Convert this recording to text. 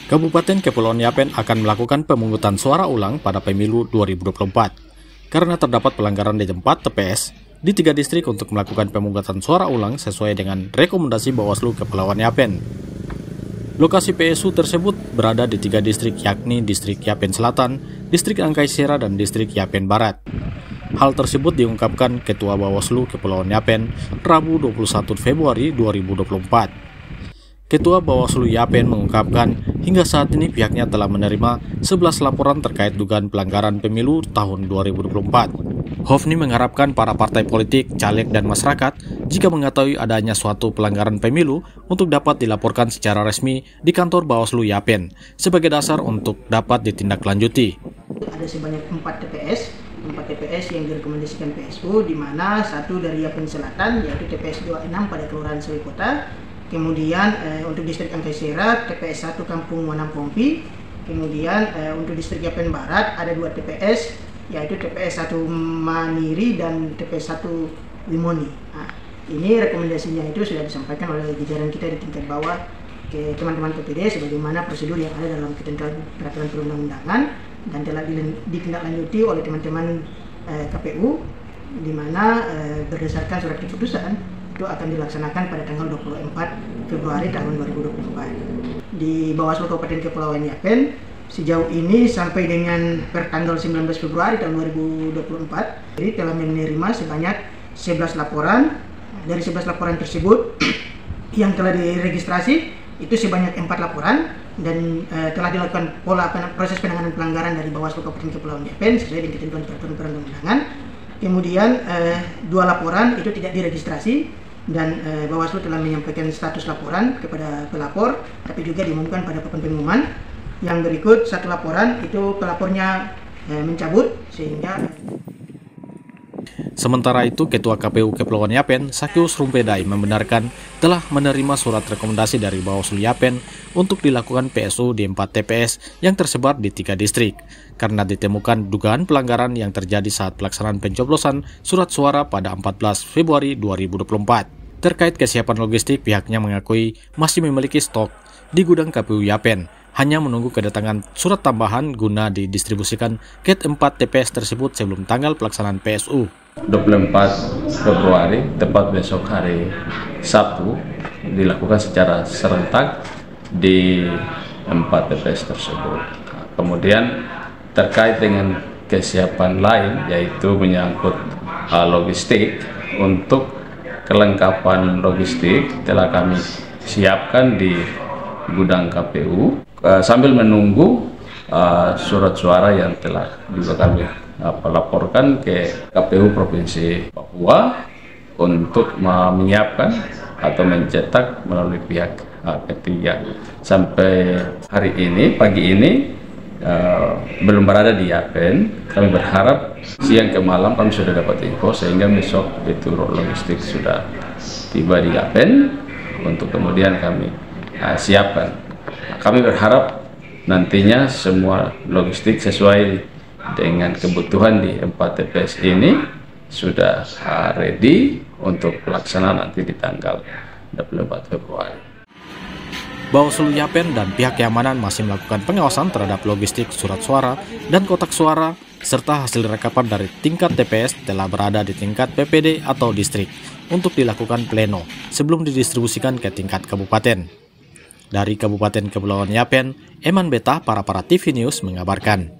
Kabupaten Kepulauan Yapen akan melakukan pemungutan suara ulang pada pemilu 2024 karena terdapat pelanggaran di tempat TPS di 3 distrik untuk melakukan pemungutan suara ulang sesuai dengan rekomendasi Bawaslu Kepulauan Yapen. Lokasi PSU tersebut berada di 3 distrik, yakni Distrik Yapen Selatan, Distrik Angkai Sera, dan Distrik Yapen Barat. Hal tersebut diungkapkan Ketua Bawaslu Kepulauan Yapen Rabu 21 Februari 2024. Ketua Bawaslu Yapen mengungkapkan hingga saat ini pihaknya telah menerima 11 laporan terkait dugaan pelanggaran pemilu tahun 2024. Hofni mengharapkan para partai politik, caleg, dan masyarakat jika mengetahui adanya suatu pelanggaran pemilu untuk dapat dilaporkan secara resmi di kantor Bawaslu Yapen sebagai dasar untuk dapat ditindaklanjuti. Ada sebanyak 4 TPS yang direkomendasikan PSU, di mana satu dari Yapen Selatan yaitu TPS 26 pada Kelurahan Sewi Kota. Kemudian untuk distrik Angkai Sera, TPS 1 Kampung Wanam Pompi. Kemudian untuk distrik Yapen Barat ada 2 TPS, yaitu TPS 1 Maniri dan TPS 1 Limoni. Nah, ini rekomendasinya itu sudah disampaikan oleh jajaran kita di tingkat bawah ke teman-teman PPD sebagaimana prosedur yang ada dalam ketentuan peraturan perundang-undangan dan telah ditindaklanjuti oleh teman-teman KPU, di mana berdasarkan surat keputusan itu akan dilaksanakan pada tanggal 24 Februari tahun 2024. Di Bawaslu Kabupaten Kepulauan Yapen, sejauh ini sampai dengan pertanggal 19 Februari tahun 2024, jadi telah menerima sebanyak 11 laporan. Dari 11 laporan tersebut, yang telah diregistrasi itu sebanyak 4 laporan, dan telah dilakukan proses penanganan pelanggaran dari Bawaslu Kabupaten Kepulauan Yapen sesuai dengan ketentuan peraturan perundang-undangan. Kemudian 2 laporan itu tidak diregistrasi, dan Bawaslu telah menyampaikan status laporan kepada pelapor, tapi juga diumumkan pada papan pengumuman. Yang berikut 1 laporan itu pelapornya mencabut, sehingga sementara itu, Ketua KPU Kepulauan Yapen, Sakyus Rumpedai, membenarkan telah menerima surat rekomendasi dari Bawaslu Yapen untuk dilakukan PSU di 4 TPS yang tersebar di 3 distrik, karena ditemukan dugaan pelanggaran yang terjadi saat pelaksanaan pencoblosan surat suara pada 14 Februari 2024. Terkait kesiapan logistik, pihaknya mengakui masih memiliki stok di gudang KPU Yapen, hanya menunggu kedatangan surat tambahan guna didistribusikan ke 4 TPS tersebut sebelum tanggal pelaksanaan PSU. 24 Februari, tepat besok hari Sabtu, dilakukan secara serentak di 4 TPS tersebut. Kemudian terkait dengan kesiapan lain, yaitu menyangkut logistik. Untuk kelengkapan logistik telah kami siapkan di gudang KPU sambil menunggu surat suara yang telah juga kami laporkan ke KPU Provinsi Papua untuk menyiapkan atau mencetak melalui pihak ketiga. Sampai hari ini, pagi ini, belum berada di Yapen. Kami berharap siang ke malam kami sudah dapat info, sehingga besok itu logistik sudah tiba di Yapen untuk kemudian kami siapkan. Kami berharap nantinya semua logistik sesuai dengan kebutuhan di 4 TPS ini sudah ready untuk pelaksanaan nanti di tanggal 24 Februari. Bawaslu Yapen dan pihak keamanan masih melakukan pengawasan terhadap logistik surat suara dan kotak suara, serta hasil rekapan dari tingkat TPS telah berada di tingkat PPD atau distrik untuk dilakukan pleno sebelum didistribusikan ke tingkat kabupaten. Dari Kabupaten Kepulauan Yapen, Eman Beta, Para TV News mengabarkan.